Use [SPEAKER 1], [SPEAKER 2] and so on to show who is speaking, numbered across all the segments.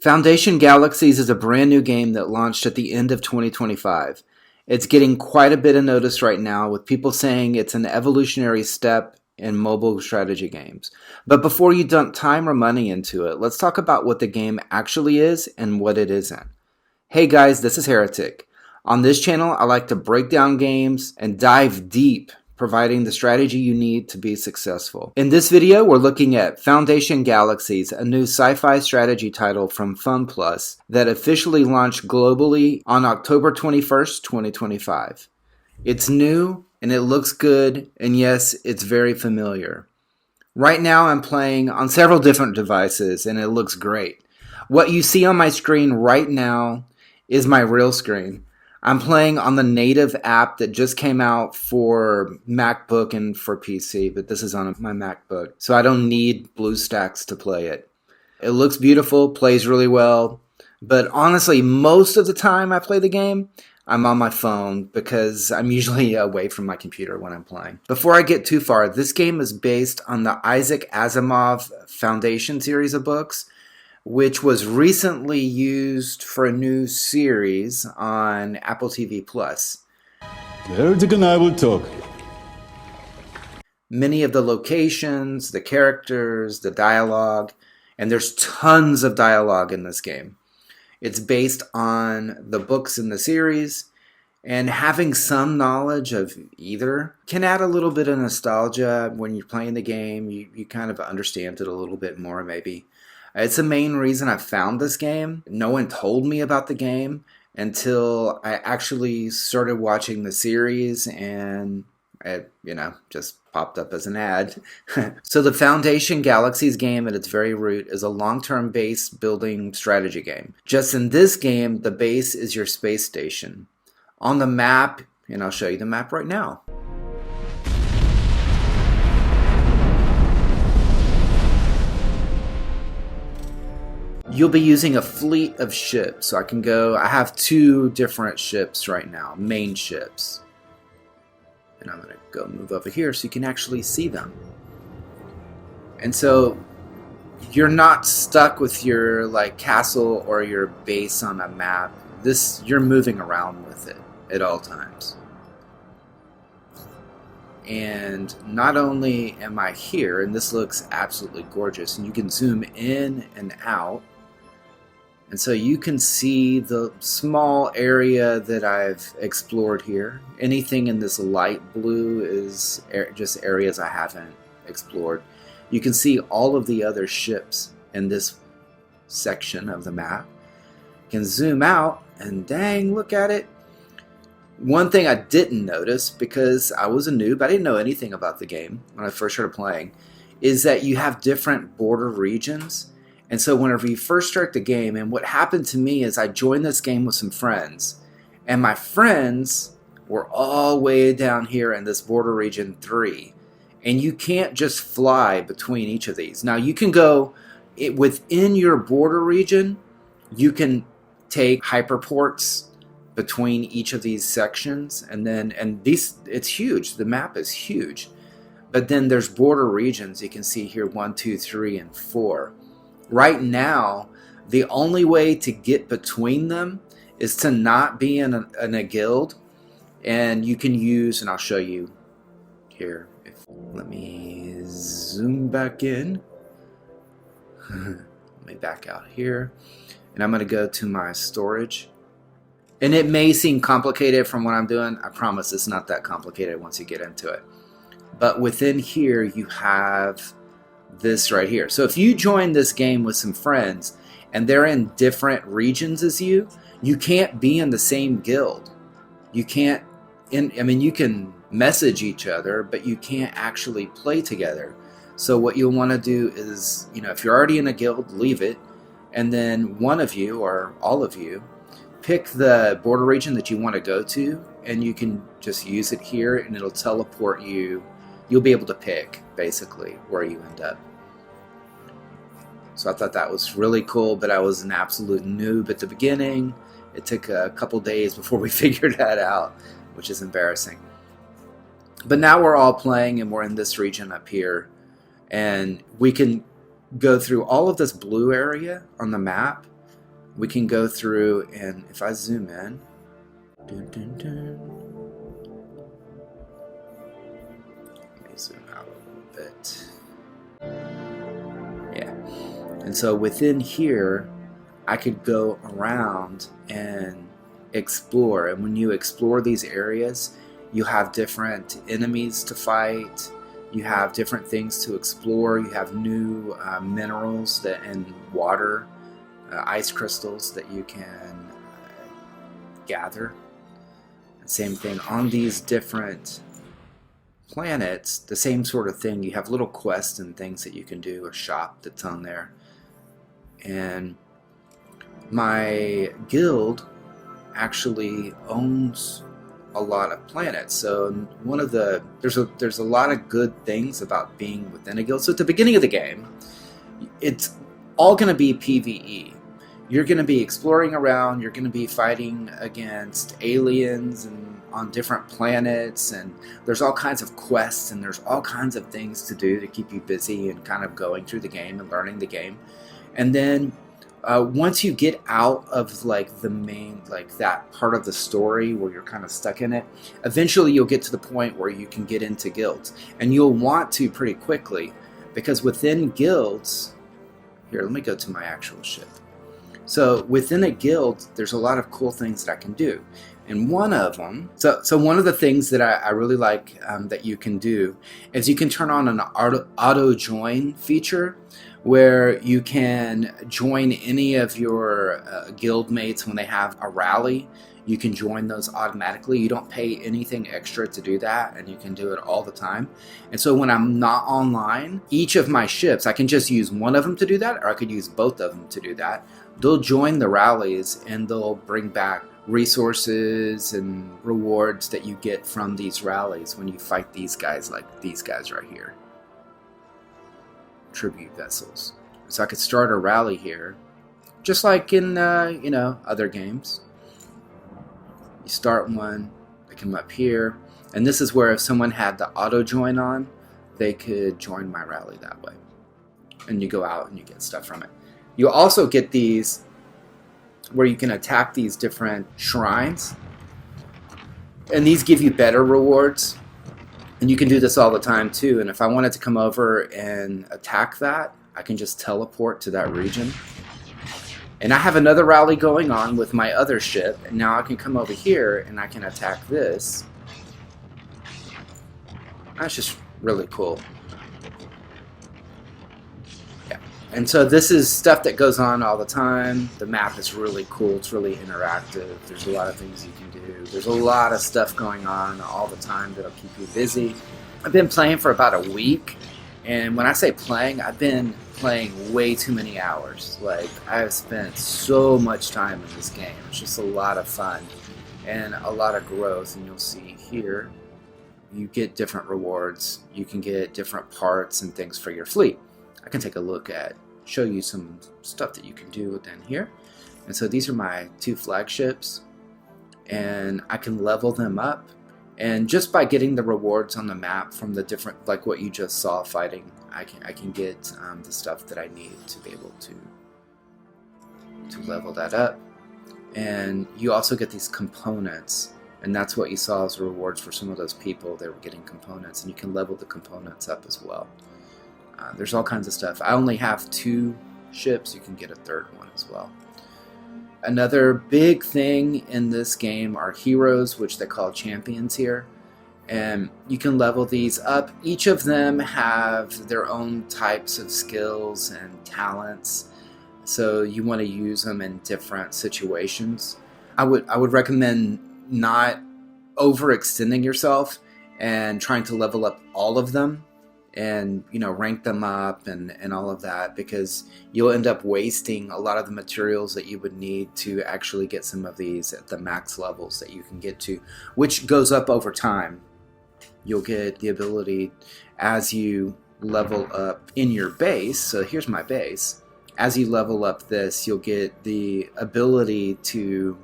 [SPEAKER 1] Foundation Galaxies is a brand new game that launched at the end of 2025. It's getting quite a bit of notice right now, with people saying it's an evolutionary step in mobile strategy games. But before you dump time or money into it, let's talk about what the game actually is and what it isn't. Hey guys, this is Heretic. On this channel, I like to break down games and dive deep, providing the strategy you need to be successful. In this video, we're looking at Foundation Galaxies, a new sci-fi strategy title from FunPlus that officially launched globally on October 21st, 2025. It's new, and it looks good, and yes, it's very familiar. Right now, I'm playing on several different devices, and it looks great. What you see on my screen right now is my real screen. I'm playing on the native app that just came out for MacBook and for PC, but this is on my MacBook, so I don't need BlueStacks to play it. It looks beautiful, plays really well, but honestly, most of the time I play the game, I'm on my phone because I'm usually away from my computer when I'm playing. Before I get too far, this game is based on the Isaac Asimov Foundation series of books, which was recently used for a new series on Apple TV Plus.
[SPEAKER 2] Heretic and I will talk.
[SPEAKER 1] Many of the locations, the characters, the dialogue, and there's tons of dialogue in this game. It's based on the books in the series, and having some knowledge of either can add a little bit of nostalgia. When you're playing the game, you kind of understand it a little bit more maybe. It's the main reason I found this game. No one told me about the game until I actually started watching the series, and it, just popped up as an ad. So the Foundation Galaxies game at its very root is a long-term base building strategy game. Just in this game, the base is your space station. On the map, and I'll show you the map right now. You'll be using a fleet of ships. So I have two different ships right now, main ships. And I'm going to go move over here so you can actually see them. And so you're not stuck with your castle or your base on a map. You're moving around with it at all times. And not only am I here, and this looks absolutely gorgeous, and you can zoom in and out. And so you can see the small area that I've explored here. Anything in this light blue is just areas I haven't explored. You can see all of the other ships in this section of the map. You can zoom out and dang, look at it. One thing I didn't notice, because I was a noob, I didn't know anything about the game when I first started playing, is that you have different border regions. And so whenever you first start the game, and what happened to me is I joined this game with some friends, and my friends were all way down here in this border region 3. And you can't just fly between each of these. Now you can go within your border region, you can take hyperports between each of these sections, it's huge. The map is huge. But then there's border regions. You can see here 1, 2, 3, and 4. Right now, the only way to get between them is to not be in a guild, and you can use, and I'll show you here. Let me zoom back in. Let me back out here, and I'm going to go to my storage. And it may seem complicated from what I'm doing. I promise it's not that complicated once you get into it. But within here, you have this right here. So if you join this game with some friends and they're in different regions as you can't be in the same guild. You can't, you can message each other, but you can't actually play together. So what you'll want to do is, if you're already in a guild, leave it, and then one of you or all of you pick the border region that you want to go to, and you can just use it here, and it'll teleport you. You'll be able to pick, basically, where you end up. So I thought that was really cool, but I was an absolute noob at the beginning. It took a couple days before we figured that out, which is embarrassing. But now we're all playing, and we're in this region up here, and we can go through all of this blue area on the map, we can go through, and if I zoom in, dun, dun, dun. Let me zoom out a little bit. Yeah. And so within here, I could go around and explore. And when you explore these areas, you have different enemies to fight. You have different things to explore. You have new minerals and water, ice crystals that you can gather. And same thing on these different planets, the same sort of thing. You have little quests and things that you can do, a shop that's on there. And my guild actually owns a lot of planets. So one of the there's a lot of good things about being within a guild. So at the beginning of the game, it's all going to be PvE. You're going to be exploring around, you're going to be fighting against aliens and on different planets, and there's all kinds of quests and there's all kinds of things to do to keep you busy and kind of going through the game and learning the game. And then once you get out of like the main, like that part of the story where you're kind of stuck in it, eventually you'll get to the point where you can get into guilds, and you'll want to pretty quickly, because within guilds, here, let me go to my actual ship. So within a guild, there's a lot of cool things that I can do. And one of them, so one of the things that I really like that you can do is you can turn on an auto join feature, where you can join any of your guild mates when they have a rally. You can join those automatically. You don't pay anything extra to do that, and you can do it all the time. And so when I'm not online, each of my ships, I can just use one of them to do that, or I could use both of them to do that. They'll join the rallies, and they'll bring back resources and rewards that you get from these rallies when you fight these guys, like these guys right here. Tribute vessels. So I could start a rally here, just like in other games. You start one, they come up here, and this is where if someone had the auto join on, they could join my rally that way. And you go out and you get stuff from it. You also get these where you can attack these different shrines, and these give you better rewards. And you can do this all the time too. And if I wanted to come over and attack that, I can just teleport to that region. And I have another rally going on with my other ship, and now I can come over here and I can attack this. That's just really cool. Yeah. And so this is stuff that goes on all the time. The map is really cool. It's really interactive. There's a lot of things you can do. There's a lot of stuff going on all the time that'll keep you busy. I've been playing for about a week, and when I say playing, I've been playing way too many hours. Like, I've spent so much time in this game. It's just a lot of fun and a lot of growth. And you'll see here, you get different rewards. You can get different parts and things for your fleet. I can take a look at, show you some stuff that you can do within here. And so these are my 2 flagships, and I can level them up. And just by getting the rewards on the map from the different, like what you just saw fighting, I can get the stuff that I need to be able to level that up. And you also get these components, and that's what you saw as rewards for some of those people. They were getting components, and you can level the components up as well. There's all kinds of stuff. I only have 2 ships. You can get a 3rd one as well. Another big thing in this game are heroes, which they call champions here. And you can level these up. Each of them have their own types of skills and talents, so you want to use them in different situations. I would recommend not overextending yourself and trying to level up all of them and rank them up and all of that, because you'll end up wasting a lot of the materials that you would need to actually get some of these at the max levels that you can get to, which goes up over time. You'll get the ability as you level up in your base. So here's my base. As you level up this, you'll get the ability to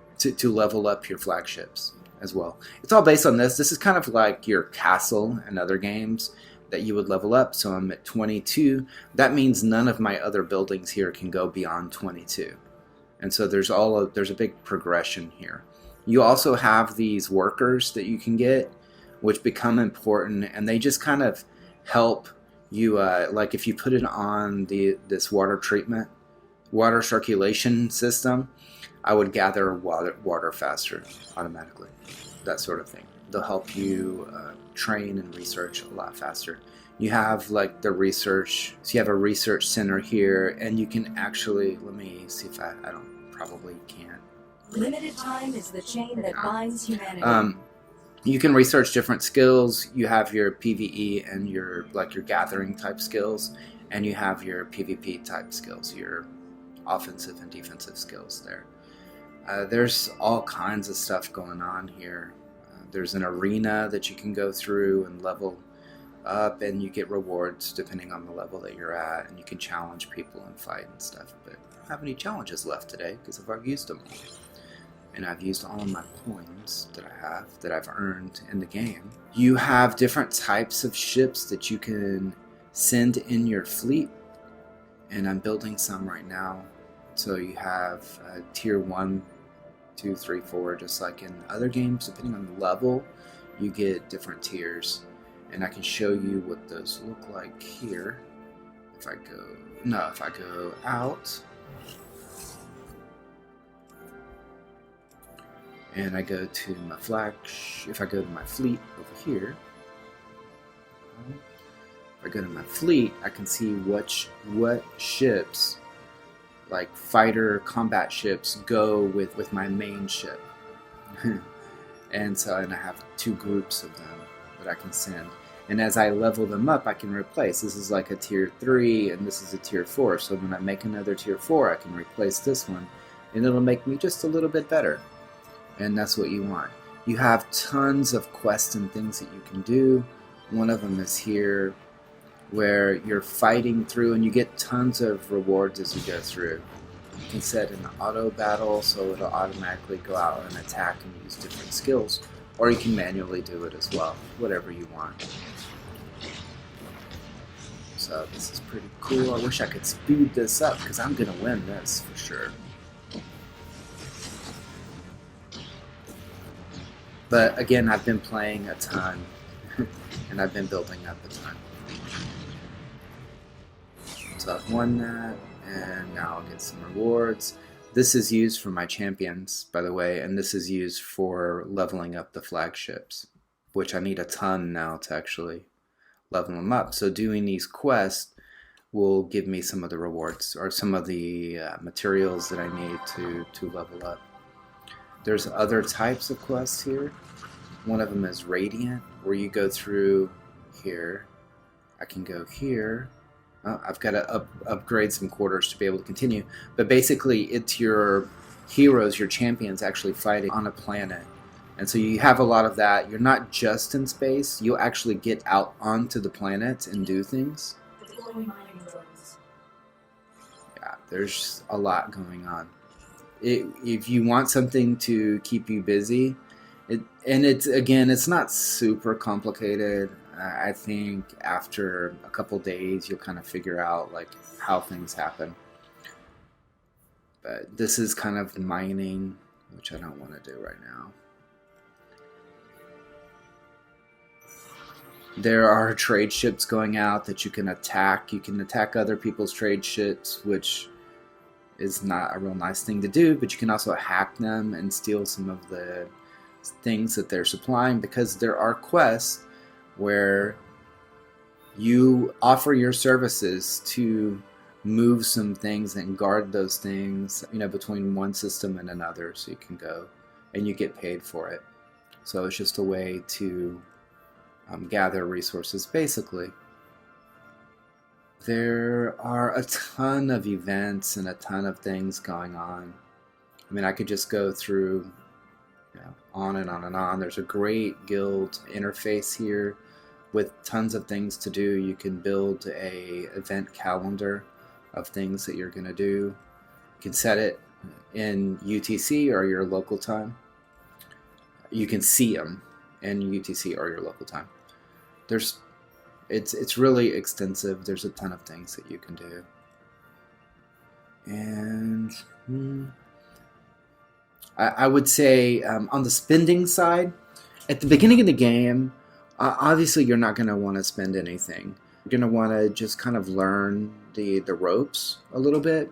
[SPEAKER 1] level up your flagships as well. It's all based on this. This is kind of like your castle in other games that you would level up. So I'm at 22. That means none of my other buildings here can go beyond 22. And so there's a big progression here. You also have these workers that you can get, which become important, and they just kind of help you. Like if you put it on this water circulation system, I would gather water faster automatically, that sort of thing. They'll help you train and research a lot faster. You have like the research, so you have a research center here, and you can actually, let me see if I don't, probably can't.
[SPEAKER 3] Limited time is the chain that binds humanity.
[SPEAKER 1] You can research different skills. You have your PvE and your gathering type skills, and you have your PvP type skills, your offensive and defensive skills there. There's all kinds of stuff going on here. There's an arena that you can go through and level up, and you get rewards depending on the level that you're at, and you can challenge people and fight and stuff. But I don't have any challenges left today because I've already used them all. And I've used all of my coins that I've earned in the game. You have different types of ships that you can send in your fleet, and I'm building some right now. So you have tier 1, 2, 3, 4, just like in other games. Depending on the level, you get different tiers. And I can show you what those look like here. If I go out, and I go to my if I go to my fleet over here, if I go to my fleet, I can see what ships, like fighter combat ships, go with my main ship. And I have 2 groups of them that I can send. And as I level them up, I can replace. This is like a tier 3, and this is a tier 4. So when I make another tier 4, I can replace this one, and it'll make me just a little bit better. And that's what you want. You have tons of quests and things that you can do. One of them is here, where you're fighting through, and you get tons of rewards as you go through. You can set an auto battle, so it'll automatically go out and attack and use different skills. Or you can manually do it as well, whatever you want. So this is pretty cool. I wish I could speed this up, because I'm going to win this for sure. But again, I've been playing a ton, and I've been building up a ton. So I've won that, and now I'll get some rewards. This is used for my champions, by the way, and this is used for leveling up the flagships, which I need a ton now to actually level them up. So doing these quests will give me some of the rewards, or some of the materials that I need to level up. There's other types of quests here. One of them is Radiant, where you go through here. I can go here. I've got to upgrade some quarters to be able to continue. But basically, it's your heroes, your champions, actually fighting on a planet. And so you have a lot of that. You're not just in space. You'll actually get out onto the planet and do things. Yeah, there's a lot going on. If you want something to keep you busy, it's not super complicated. I think after a couple days, you'll kind of figure out like how things happen. But this is kind of mining, which I don't want to do right now. There are trade ships going out that you can attack. You can attack other people's trade ships, which is not a real nice thing to do, but you can also hack them and steal some of the things that they're supplying, because there are quests where you offer your services to move some things and guard those things, between one system and another, so you can go and you get paid for it. So it's just a way to gather resources, basically. There are a ton of events and a ton of things going on. I mean, I could just go through on and on and on. There's a great guild interface here with tons of things to do. You can build a event calendar of things that you're going to do. You can set it in UTC or your local time. You can see them in UTC or your local time. It's really extensive. There's a ton of things that you can do. And I would say on the spending side, at the beginning of the game, obviously you're not going to want to spend anything. You're going to want to just kind of learn the ropes a little bit,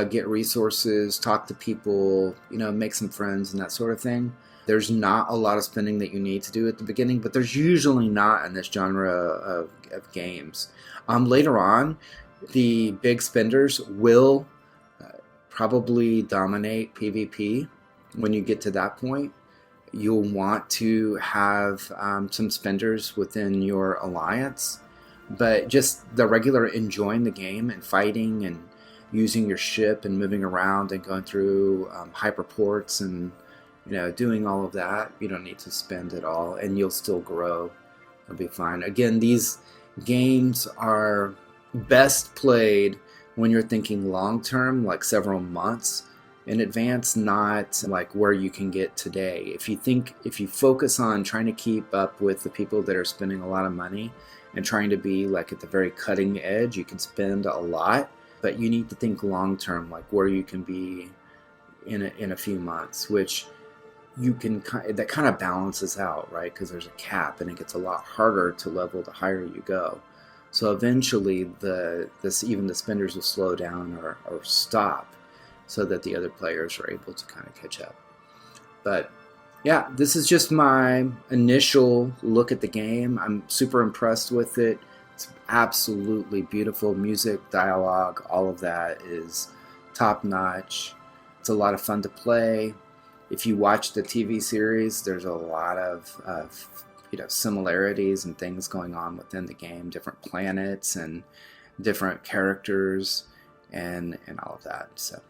[SPEAKER 1] get resources, talk to people, make some friends and that sort of thing. There's not a lot of spending that you need to do at the beginning, but there's usually not in this genre of games. Later on, the big spenders will probably dominate PvP. When you get to that point, you'll want to have some spenders within your alliance, but just the regular enjoying the game and fighting and using your ship and moving around and going through hyperports and doing all of that, you don't need to spend at all, and you'll still grow. It'll be fine. Again, these games are best played when you're thinking long term, like several months in advance, not like where you can get today. If you focus on trying to keep up with the people that are spending a lot of money and trying to be like at the very cutting edge, you can spend a lot, but you need to think long term, like where you can be in a few months, which that kind of balances out, right? Because there's a cap and it gets a lot harder to level the higher you go. So eventually even the spenders will slow down or stop so that the other players are able to kind of catch up. But yeah, this is just my initial look at the game. I'm super impressed with it. It's absolutely beautiful. Music, dialogue, all of that is top notch. It's a lot of fun to play. If you watch the TV series, there's a lot of similarities and things going on within the game, different planets and different characters and all of that. So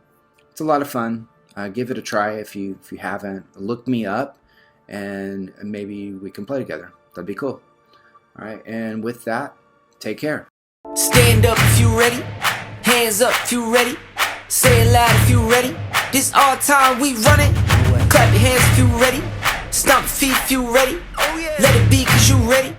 [SPEAKER 1] it's a lot of fun. Give it a try if you haven't. Look me up and maybe we can play together. That'd be cool. All right, and with that, take care.
[SPEAKER 4] Stand up if you ready. Hands up if you ready. Say it loud if you ready. This all time we running. Clap your hands if you ready. Stomp your feet if you ready. Let it be cause you ready.